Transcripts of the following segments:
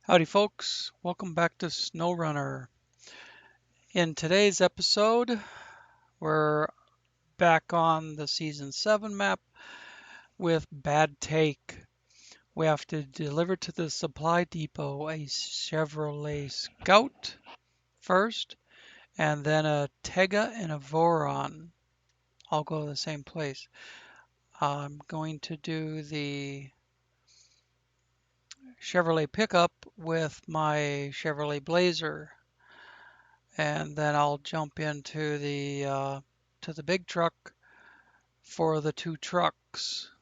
Howdy folks, welcome back to SnowRunner. In today's episode, we're back on the Season 7 map with Bad Take. We have to deliver to the supply depot a Chevrolet Scout first, and then a Tega and a Voron. All go to the same place. I'm going to do the Chevrolet pickup with my Chevrolet Blazer. And then I'll jump into the to the big truck for the two trucks.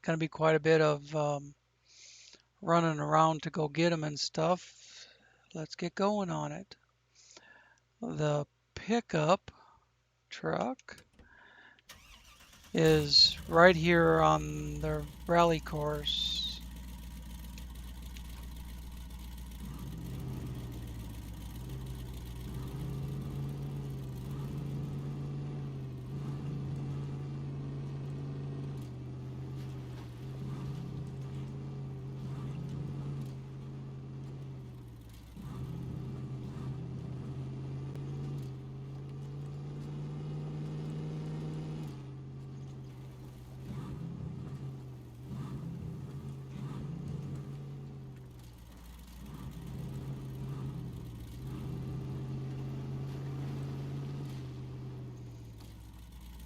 Going to be quite a bit of running around to go get them and stuff. Let's get going on it. The pickup truck is right here on the rally course.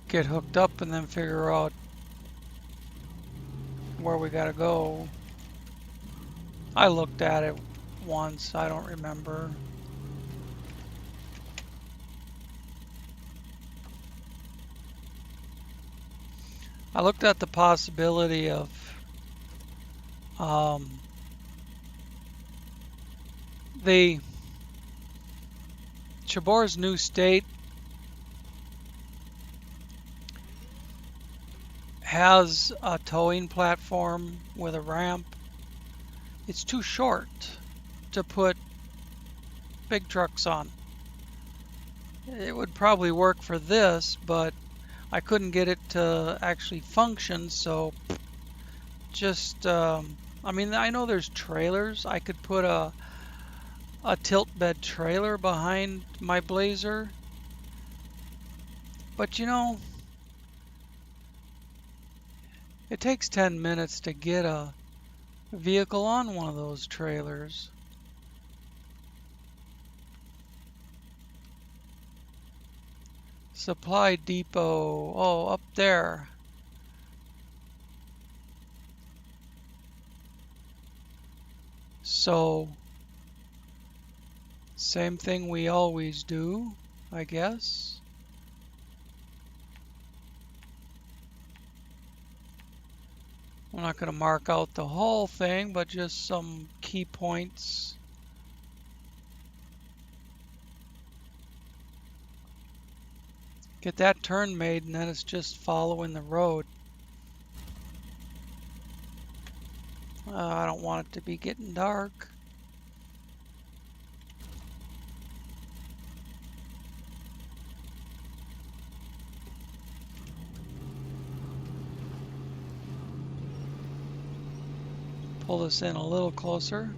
Get hooked up and then figure out where we gotta go. I looked at it once, I don't remember. I looked at the possibility of the Chabor's new state has a towing platform with a ramp. It's too short to put big trucks on. It would probably work for this, but I couldn't get it to actually function, so just, I mean, I know there's trailers. I could put a tilt bed trailer behind my Blazer, but you know, it takes 10 minutes to get a vehicle on one of those trailers. Supply depot, oh, up there. So, same thing we always do, I guess. I'm not going to mark out the whole thing, but just some key points. Get that turn made, and then it's just following the road. I don't want it to be getting dark. Pull this in a little closer.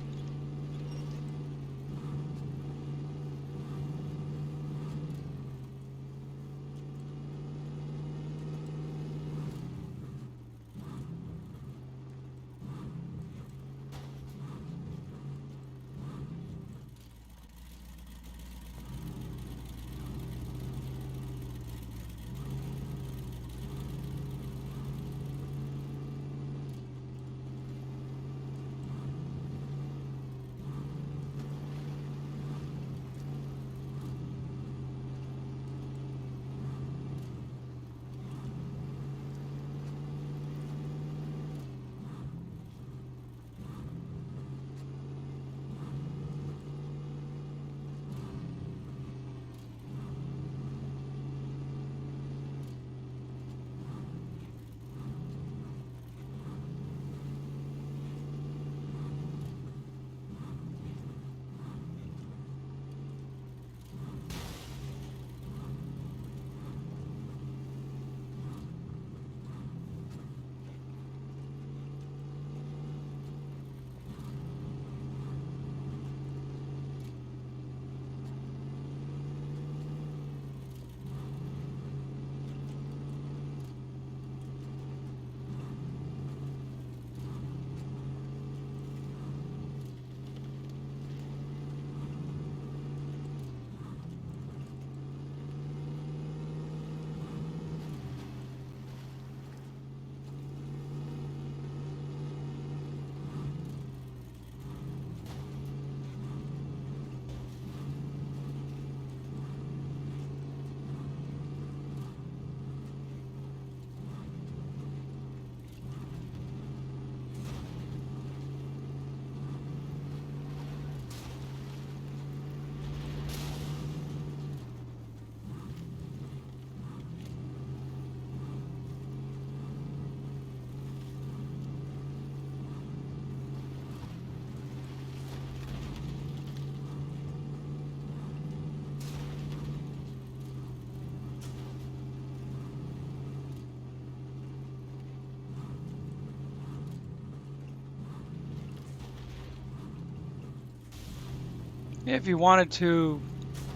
If you wanted to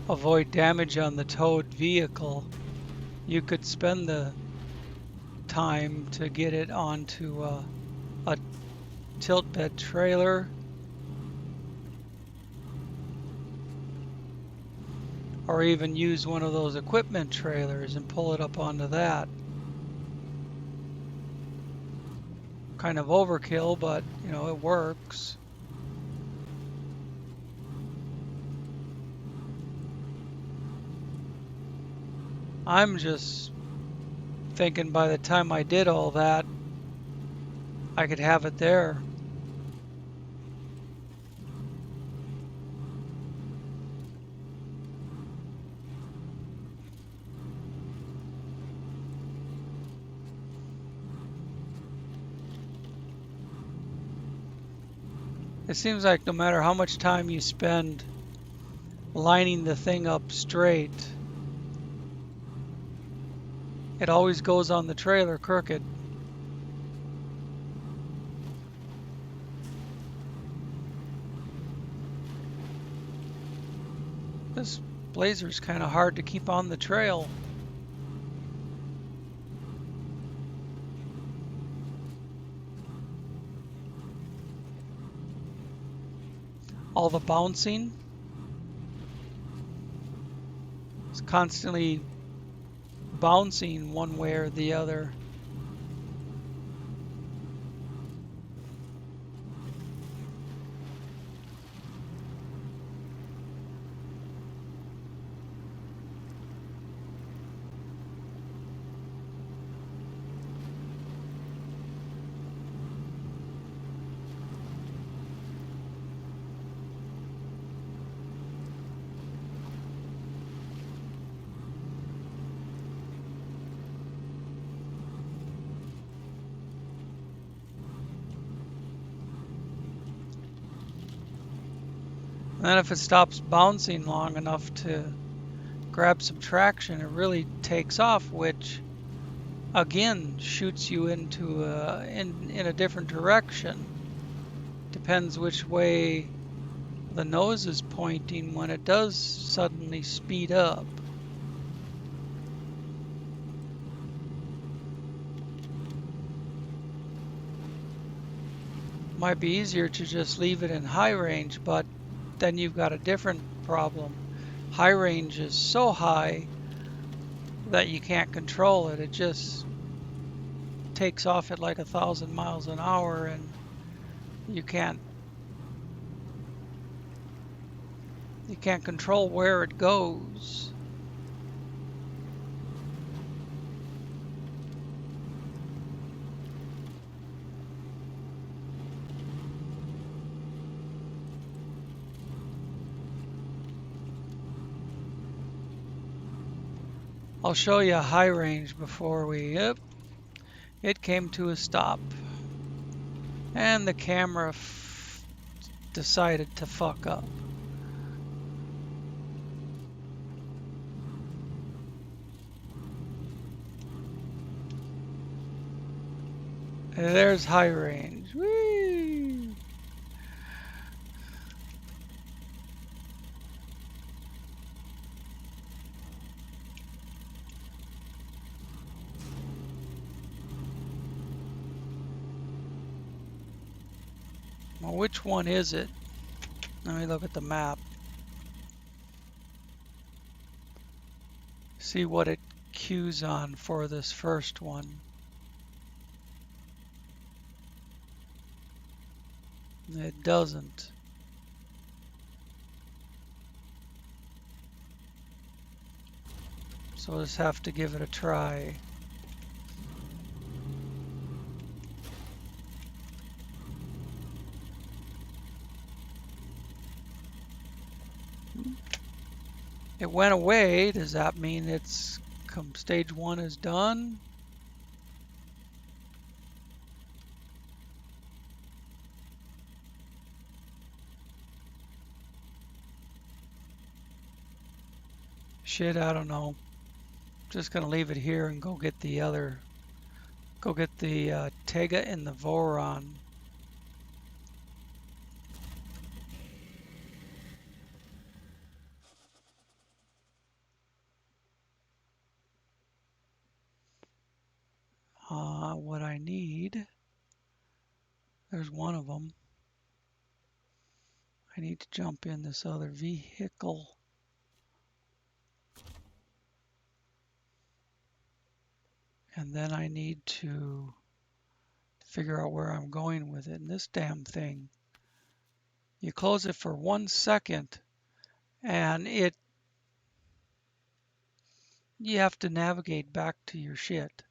avoid damage on the towed vehicle, you could spend the time to get it onto a tilt bed trailer, or even use one of those equipment trailers and pull it up onto that. Kind of overkill, but you know, it works. I'm just thinking by the time I did all that, I could have it there. It seems like no matter how much time you spend lining the thing up straight, it always goes on the trailer crooked. This Blazer's kind of hard to keep on the trail. All the bouncing. It's constantly bouncing one way or the other. And then if it stops bouncing long enough to grab some traction, it really takes off, which again shoots you into in a different direction. Depends which way the nose is pointing when it does suddenly speed up. Might be easier to just leave it in high range, but then you've got a different problem. High range is so high that you can't control it. It just takes off at like 1,000 miles an hour, and you can't control where it goes. I'll show you a high range before we, yep, it came to a stop. And the camera decided to fuck up. And there's high range. Whee! Well, which one is it? Let me look at the map. See what it cues on for this first one. It doesn't. So we'll just have to give it a try. It went away. Does that mean it's stage 1 is done? Shit, I don't know. Just gonna leave it here and go get the other. Go get the Tega and the Voron. need, there's one of them. I need to jump in this other vehicle. And then I need to figure out where I'm going with it. And this damn thing, you close it for 1 second and you have to navigate back to your shit.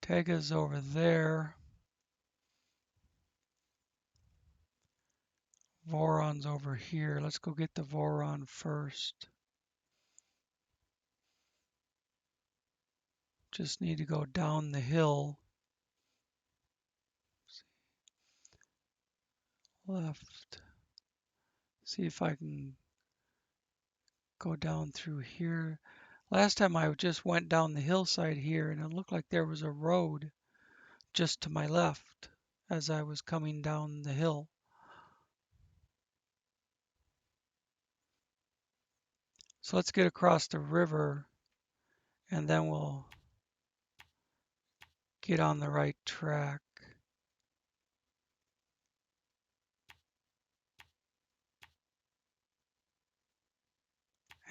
Tega's over there. Voron's over here. Let's go get the Voron first. Just need to go down the hill. Left. See if I can go down through here. Last time I just went down the hillside here and it looked like there was a road just to my left as I was coming down the hill. So let's get across the river and then we'll get on the right track.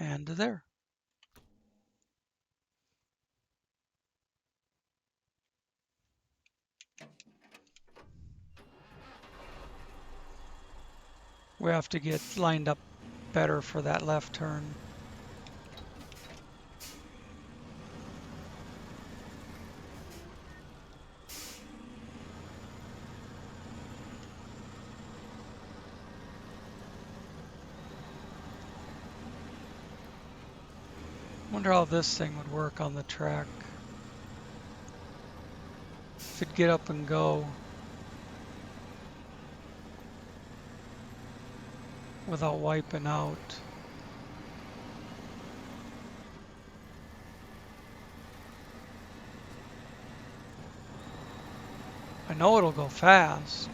And there. We have to get lined up better for that left turn. Wonder how this thing would work on the track. If it'd get up and go without wiping out. I know it'll go fast.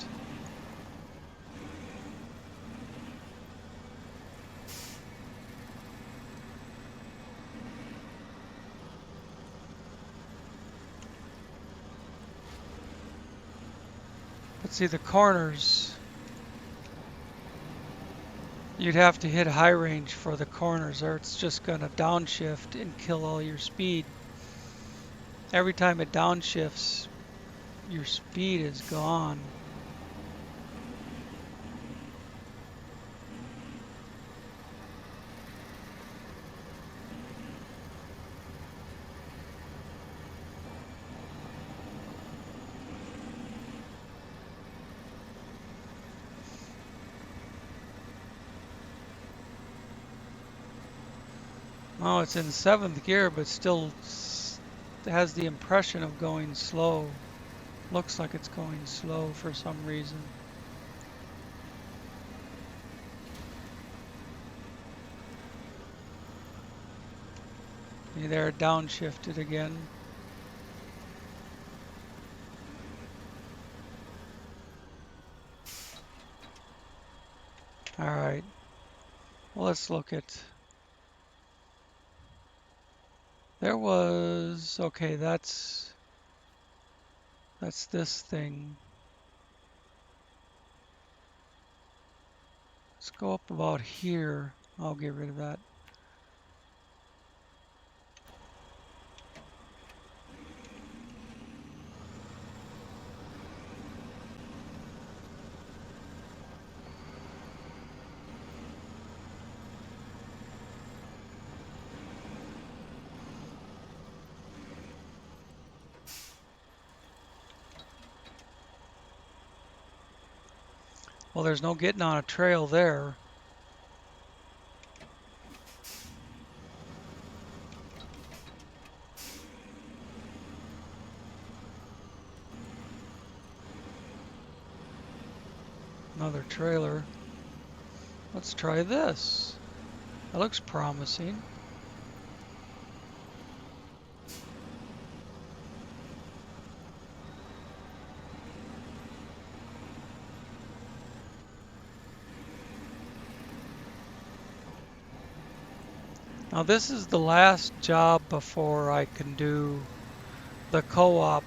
But see the corners, you'd have to hit high range for the corners or it's just going to downshift and kill all your speed. Every time it downshifts, your speed is gone. Oh, it's in 7th gear, but still has the impression of going slow. Looks like it's going slow for some reason. See there, downshifted again. All right. Well, let's look at. There was, okay, that's this thing. Let's go up about here. I'll get rid of that. Well, there's no getting on a trail there. Another trailer. Let's try this. That looks promising. Now this is the last job before I can do the co-op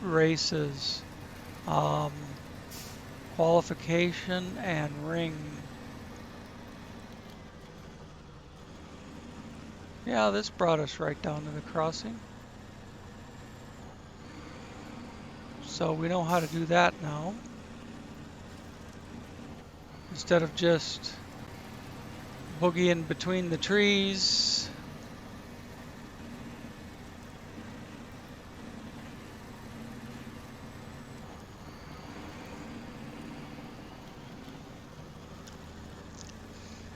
races, qualification and ring. Yeah, this brought us right down to the crossing. So we know how to do that now. Instead of just boogieing between the trees.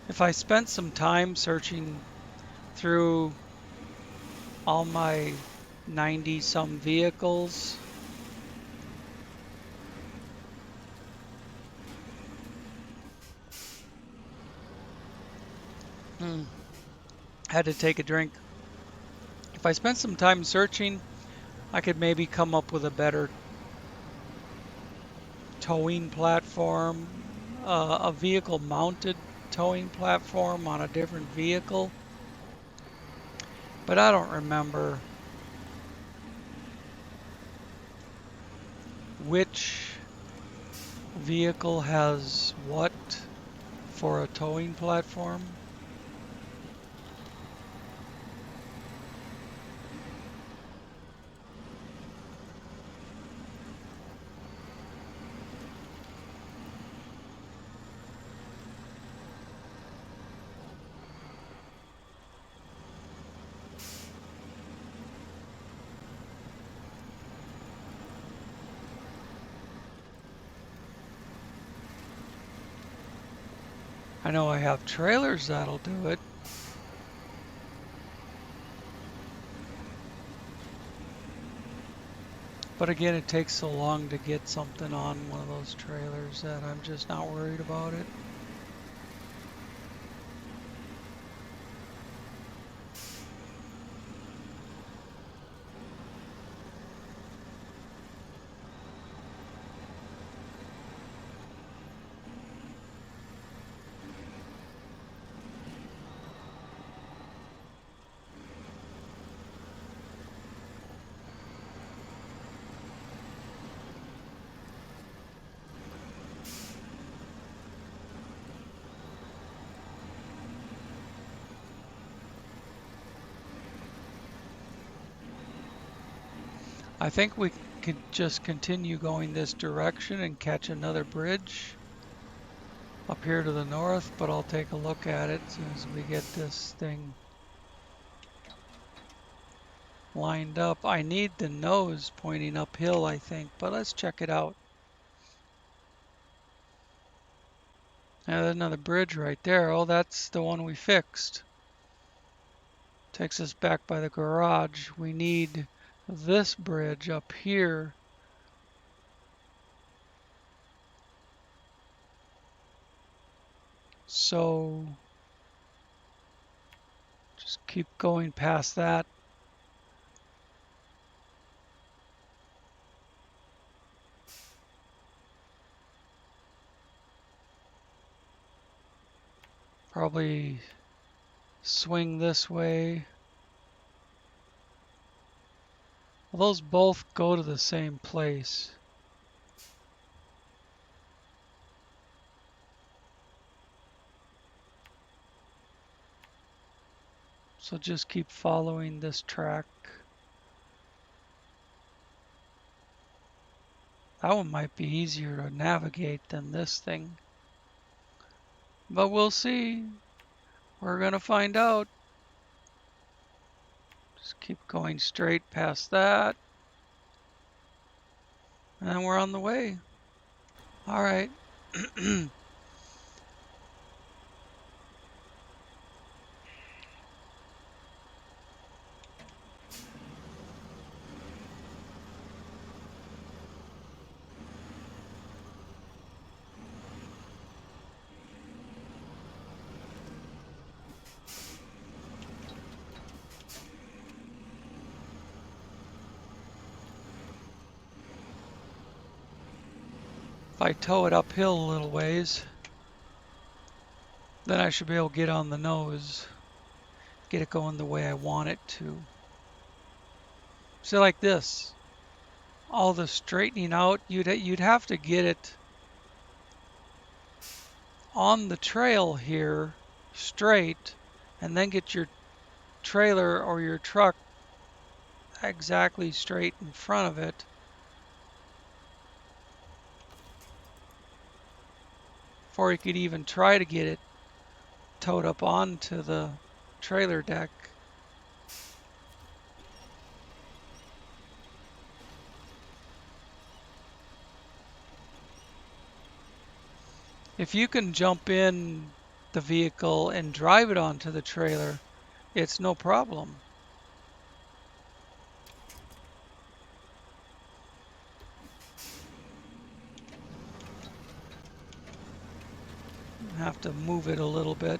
If I spent some time searching through all my 90 some vehicles, had to take a drink. If I spent some time searching, I could maybe come up with a better towing platform, a vehicle mounted towing platform on a different vehicle. But I don't remember which vehicle has what for a towing platform. I know I have trailers that'll do it. But again, it takes so long to get something on one of those trailers that I'm just not worried about it. I think we could just continue going this direction and catch another bridge up here to the north, but I'll take a look at it as soon as we get this thing lined up. I need the nose pointing uphill, I think, but let's check it out. There's another bridge right there. Oh, that's the one we fixed. Takes us back by the garage. We need this bridge up here. So just keep going past that. Probably swing this way. Well, those both go to the same place. So just keep following this track. That one might be easier to navigate than this thing. But we'll see. We're gonna find out. Just keep going straight past that. And then we're on the way. All right. If I tow it uphill a little ways, Then I should be able to get on the nose, get it going the way I want it to. So like this, all the straightening out, you'd have to get it on the trail here straight, and then get your trailer or your truck exactly straight in front of it. Before you could even try to get it towed up onto the trailer deck. If you can jump in the vehicle and drive it onto the trailer, it's no problem. Have to move it a little bit.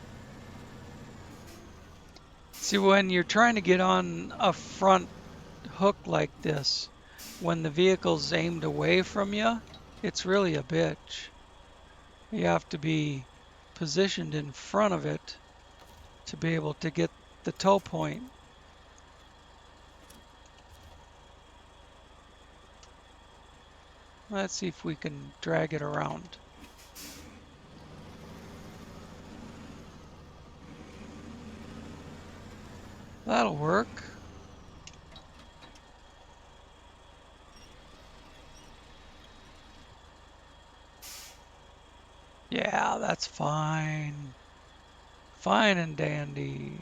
See, when you're trying to get on a front hook like this, when the vehicle's aimed away from you, it's really a bitch. You have to be positioned in front of it to be able to get the tow point. Let's see if we can drag it around. That'll work. Yeah, that's fine. Fine and dandy.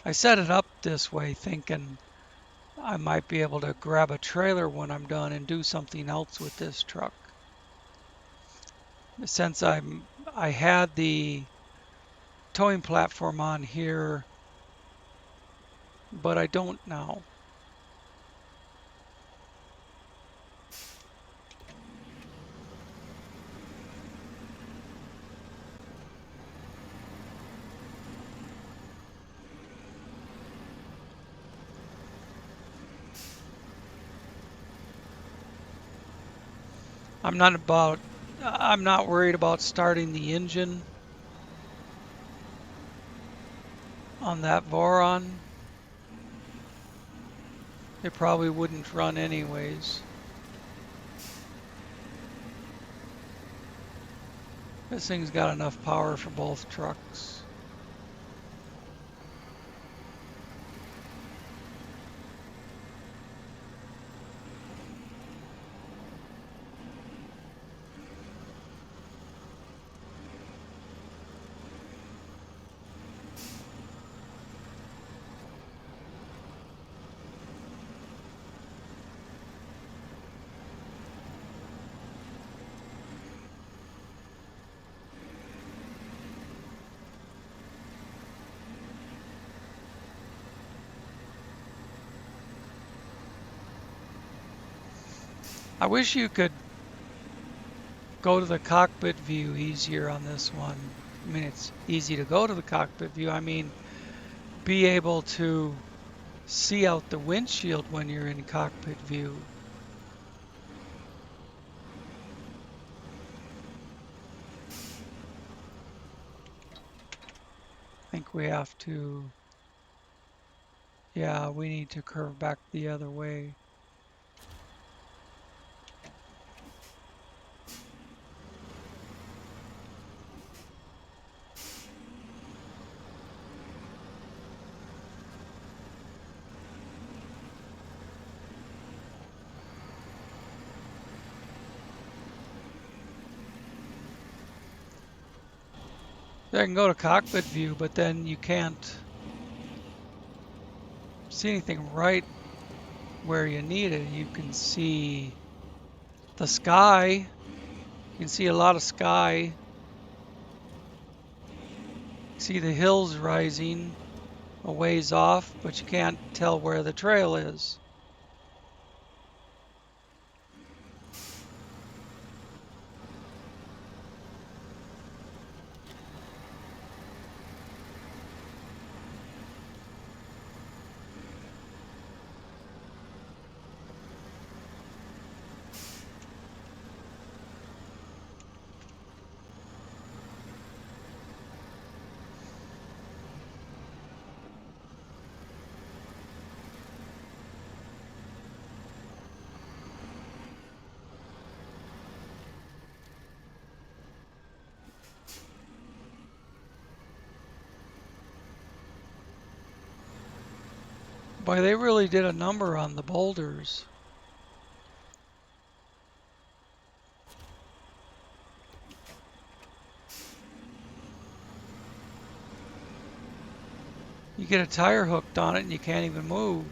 I set it up this way thinking I might be able to grab a trailer when I'm done and do something else with this truck. Since I had the towing platform on here, but I don't now. I'm not worried about starting the engine on that Voron. It probably wouldn't run anyways. This thing's got enough power for both trucks. I wish you could go to the cockpit view easier on this one. I mean, it's easy to go to the cockpit view. I mean, be able to see out the windshield when you're in cockpit view. I think we have to, yeah, we need to curve back the other way. I can go to cockpit view, but then you can't see anything right where you need it. You can see the sky. You can see a lot of sky. See the hills rising a ways off, but you can't tell where the trail is. Boy, they really did a number on the boulders. You get a tire hooked on it and you can't even move.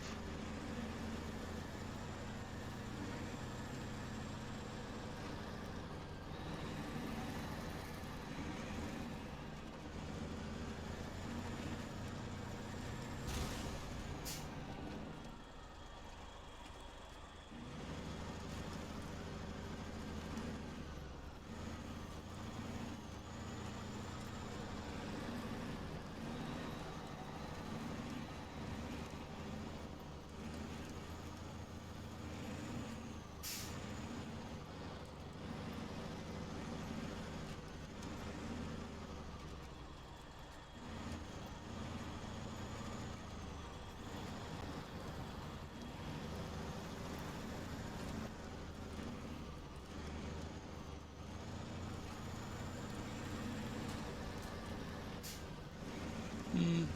Mm,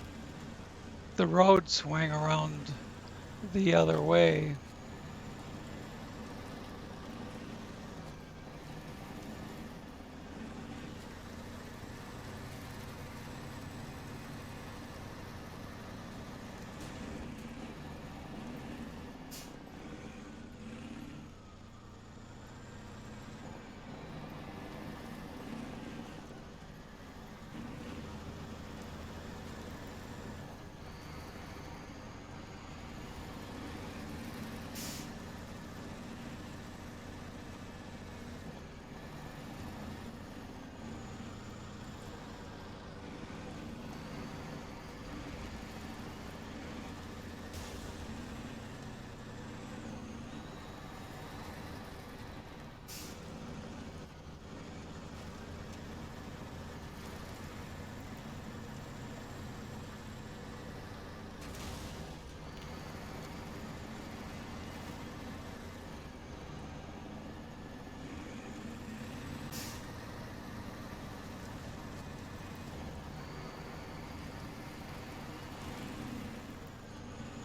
the road swang around the other way.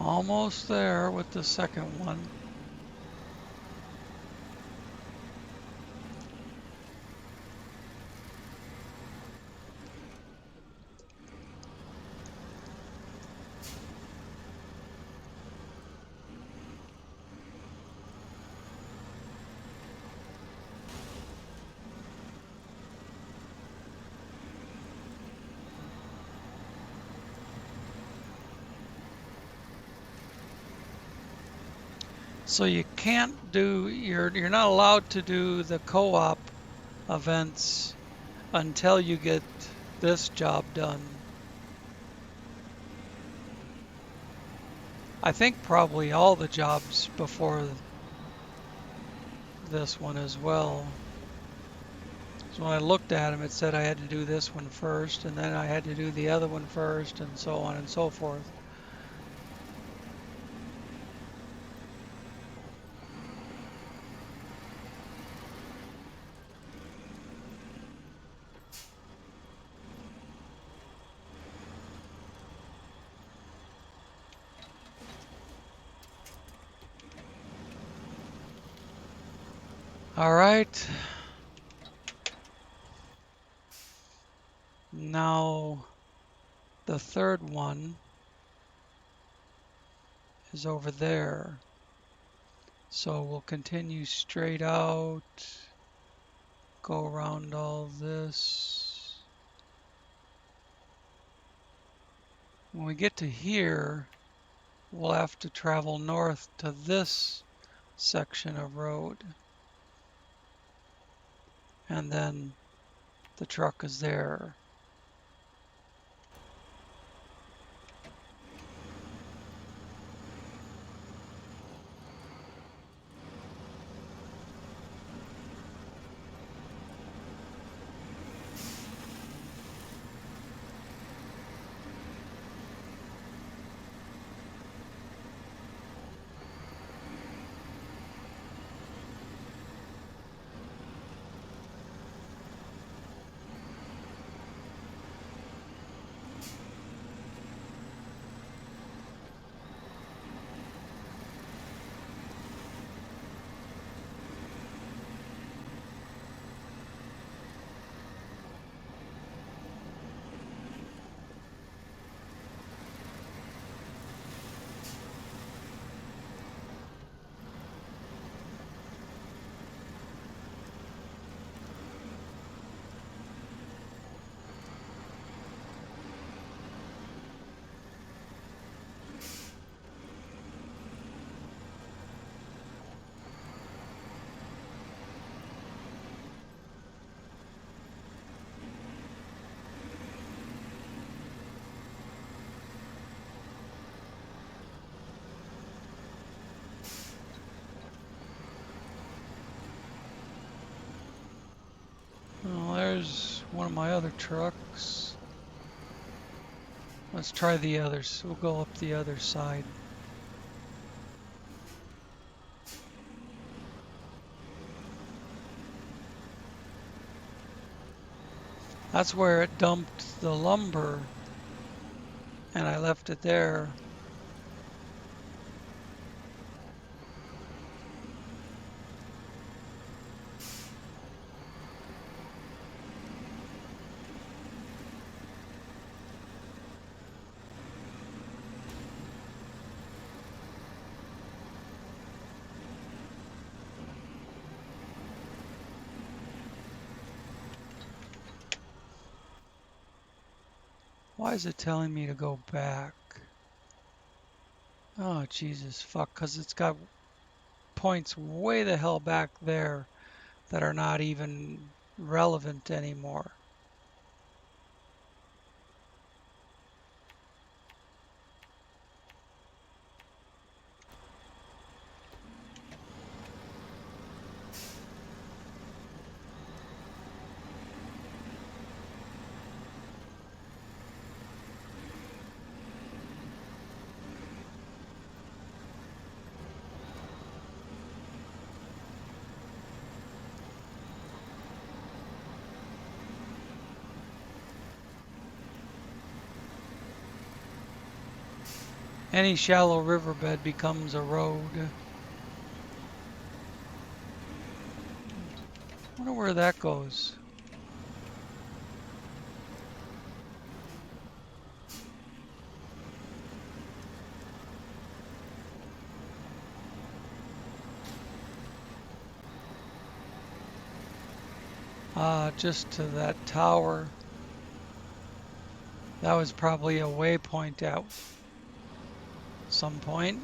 Almost there with the second one. So you can't do, you're not allowed to do the co-op events until you get this job done. I think probably all the jobs before this one as well. So when I looked at them, it said I had to do this one first, and then I had to do the other one first, and so on and so forth. All right. Now the third one is over there. So we'll continue straight out, go around all this. When we get to here, we'll have to travel north to this section of road. And then the truck is there. there's one of my other trucks. Let's try the others. We'll go up the other side. That's where it dumped the lumber, and I left it there. Why is it telling me to go back? Oh, Jesus, fuck, because it's got points way the hell back there that are not even relevant anymore. Any shallow riverbed becomes a road. Wonder where that goes. Just to that tower. That was probably a waypoint at some point.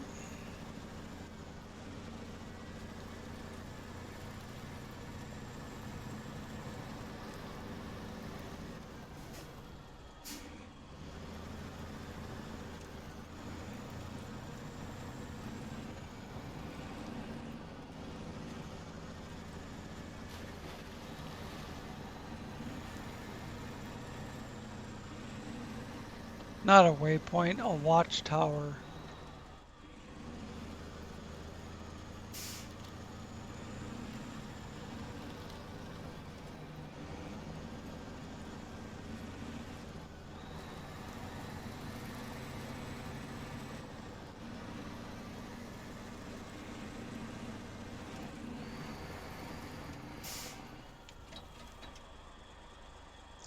Not a waypoint, a watchtower.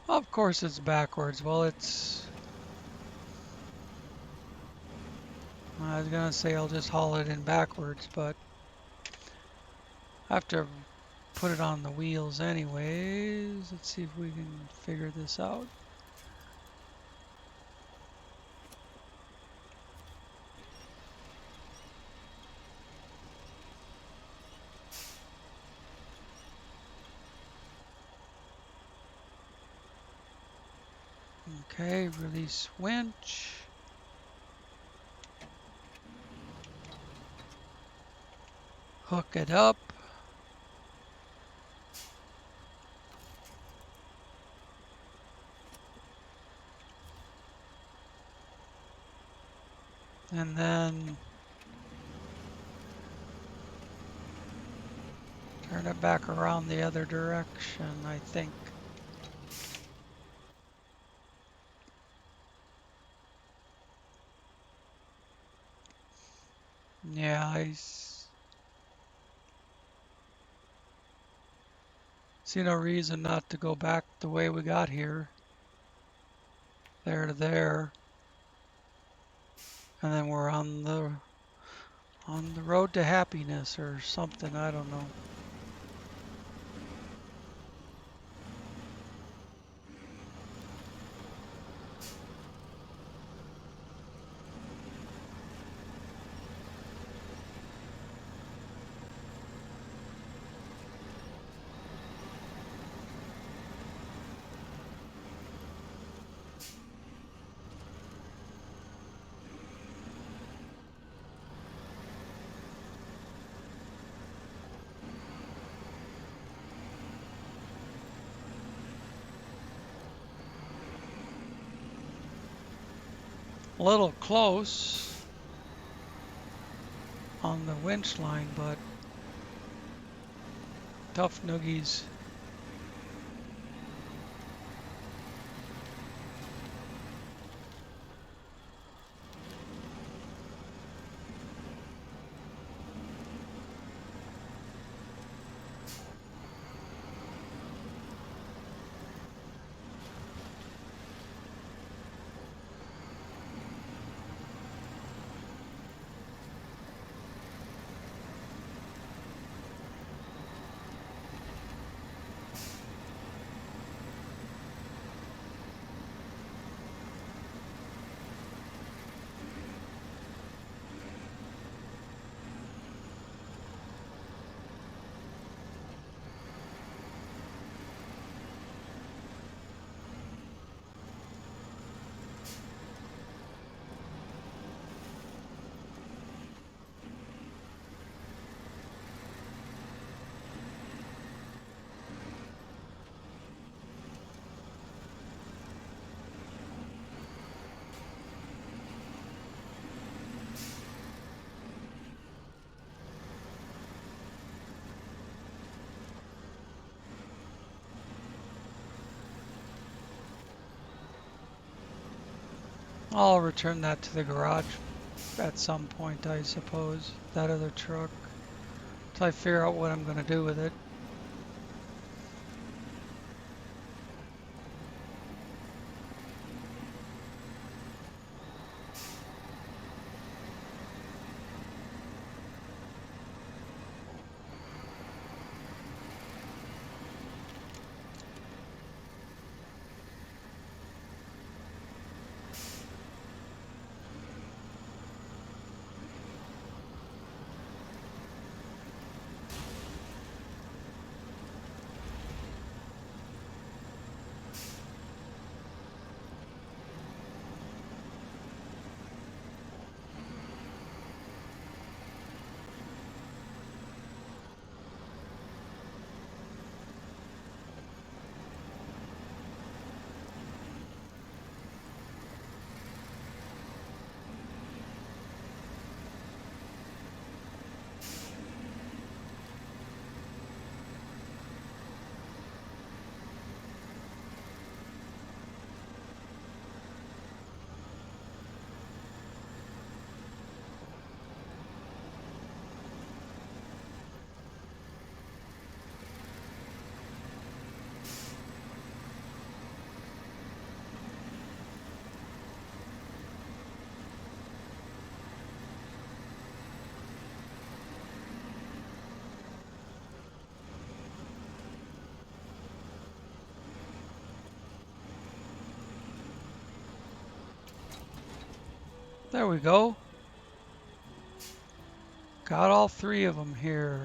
Of course it's backwards. Well, I was gonna say I'll just haul it in backwards, but I have to put it on the wheels anyways. Let's see if we can figure this out. Okay, release winch. Hook it up. And then turn it back around the other direction, I think. Yeah, I see no reason not to go back the way we got here. There to there. And then we're on the road to happiness or something, I don't know. A little close on the winch line, but tough noogies. I'll return that to the garage at some point, I suppose, that other truck, till I figure out what I'm going to do with it. There we go. Got all three of them here.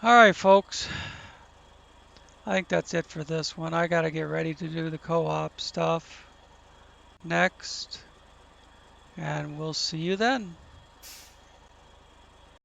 All right, folks. I think that's it for this one. I got to get ready to do the co-op stuff next, and we'll see you then.